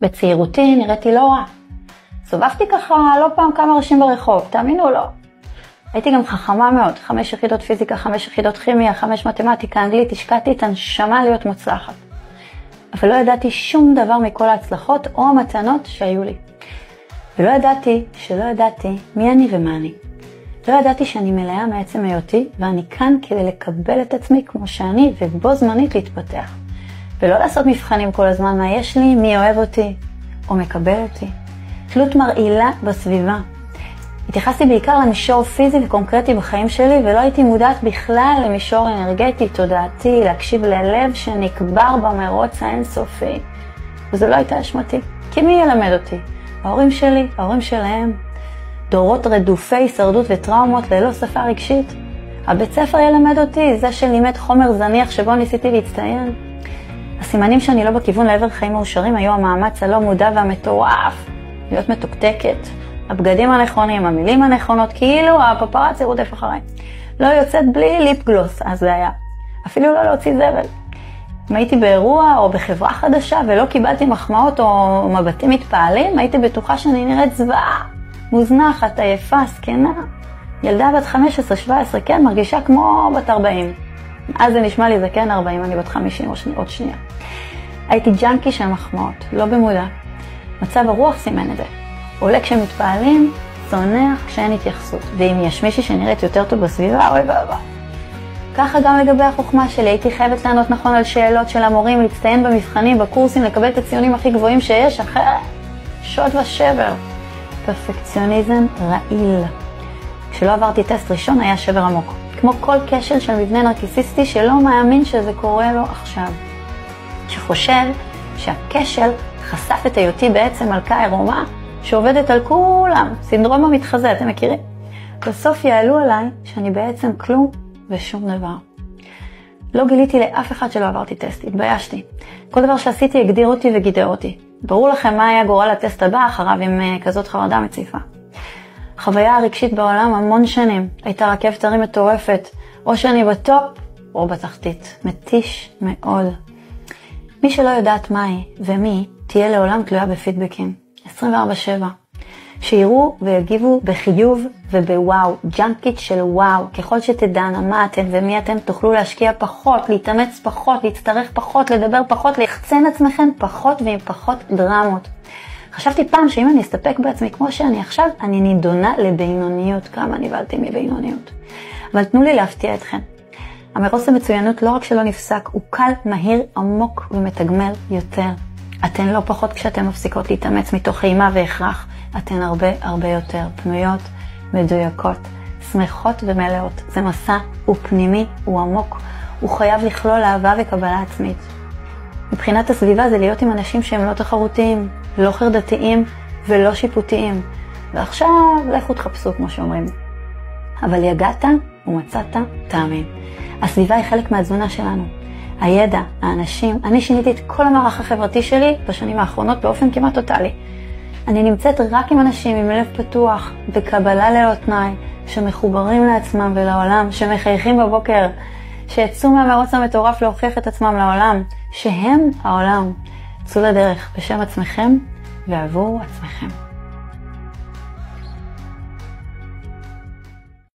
בצעירותי נראיתי לא רע. סובבתי ככה לא פעם כמה ראשים ברחוב, תאמינו או לא. הייתי גם חכמה מאוד, 5 יחידות פיזיקה, 5 יחידות כימיה, 5 מתמטיקה, אנגלית, השקעתי את הנשמה להיות מוצלחת. אבל לא ידעתי שום דבר מכל ההצלחות או המתנות שהיו לי. ולא ידעתי שלא ידעתי מי אני ומה אני. לא ידעתי שאני מלאה מעצם היותי, ואני כאן כדי לקבל את עצמי כמו שאני, ובו זמנית להתפתח. ולא לעשות מבחנים כל הזמן מה יש לי, מי אוהב אותי או מקבל אותי. תלות מרעילה בסביבה. התייחסתי בעיקר למישור פיזי וקונקרטי בחיים שלי, ולא הייתי מודעת בכלל למישור אנרגטי, תודעתי, להקשיב ללב שנקבר במרוץ האינסופי. וזו לא הייתה אשמתי. כי מי ילמד אותי? ההורים שלי, ההורים שלהם. דורות רדופי הישרדות וטראומות ללא שפה רגשית. הבית ספר ילמד אותי, זה שלימד חומר זניח שבו ניסיתי להצטיין. הסימנים שאני לא בכיוון לעבר חיים מאושרים היו המאמץ הלא מודע והמטורף. להיות מתוקתקת. הבגדים הנכונים, המילים הנכונות, כאילו הפפרצי רודף אחריי. לא יוצאת בלי ליפ גלוס, אז זה היה. אפילו לא להוציא זבל. אם הייתי באירוע או בחברה חדשה ולא קיבלתי מחמאות או מבטים מתפעלים, הייתי בטוחה שאני נראית זוועה, מוזנחת, עייפה, סקנה. ילדה בת 15-17, כן, מרגישה כמו בת 40. אז זה נשמע לי, זה כן 40, אני בת 50 עוד שנייה. הייתי ג'אנקי של מחמאות, לא במודע. מצב הרוח סימן את זה. עולה כשמתפעלים, צונח כשאין התייחסות. ואם יש מישהי שנראית יותר טוב בסביבה, אוי ואבא. ככה גם לגבי החוכמה שלי, הייתי חייבת לענות נכון על שאלות של המורים, להצטיין במבחנים, בקורסים, לקבל את הציונים הכי גבוהים שיש, אחרי שוד ושבר. פרפקציוניזם רעיל. כשלא עברתי טסט ראשון היה שבר עמוק. כמו כל כשל של מבנה נרקיסיסטי שלא מאמין שזה קורה לו עכשיו. שחושב שהכשל חשף את היותי בעצם מלכה עירומה שעובדת על כולם. סינדרום המתחזה, אתם מכירים? בסוף יעלו עליי שאני בעצם כלום ושום דבר. לא גיליתי לאף אחד שלא עברתי טסט, התביישתי. כל דבר שעשיתי הגדיר אותי וגידר אותי. ברור לכם מה היה גורל הטסט הבא אחריו עם כזאת חרדה מציפה. החוויה הרגשית בעולם המון שנים הייתה רכבת הרים מטורפת, או שאני בטופ או בתחתית. מתיש מאוד. מי שלא יודעת מהי ומי תהיה לעולם תלויה בפידבקים. 24/7. שיראו ויגיבו בחיוב ובוואו, ג'אנקית של וואו. ככל שתדענה מה אתם ומי אתם, תוכלו להשקיע פחות, להתאמץ פחות, להצטרך פחות, לדבר פחות, להחצן עצמכם פחות ועם פחות דרמות. חשבתי פעם שאם אני אסתפק בעצמי כמו שאני עכשיו, אני נידונה לבינוניות. כמה נבלתי מבינוניות. אבל תנו לי להפתיע אתכם. המרוץ למצוינות לא רק שלא נפסק, הוא קל, מהיר, עמוק ומתגמל יותר. אתן לא פחות כשאתן מפסיקות להתאמץ מתוך אימה והכרח. אתן הרבה יותר פנויות, מדויקות, שמחות ומלאות. זה מסע, הוא פנימי, הוא עמוק, הוא חייב לכלול אהבה וקבלה עצמית. מבחינת הסביבה זה להיות עם אנשים שהם לא תחרותיים, לא חרדתיים ולא שיפוטיים. ועכשיו לכו תחפשו כמו שאומרים. אבל יגעת ומצאת, תאמין. הסביבה היא חלק מהתזונה שלנו. הידע, האנשים, אני שיניתי את כל המערך החברתי שלי בשנים האחרונות באופן כמעט טוטלי. אני נמצאת רק עם אנשים עם לב פתוח, בקבלה ללא תנאי, שמחוברים לעצמם ולעולם, שמחייכים בבוקר, שיצאו מהמרוץ המטורף להוכיח את עצמם לעולם, שהם העולם. צאו לדרך בשם עצמכם ועבור עצמכם.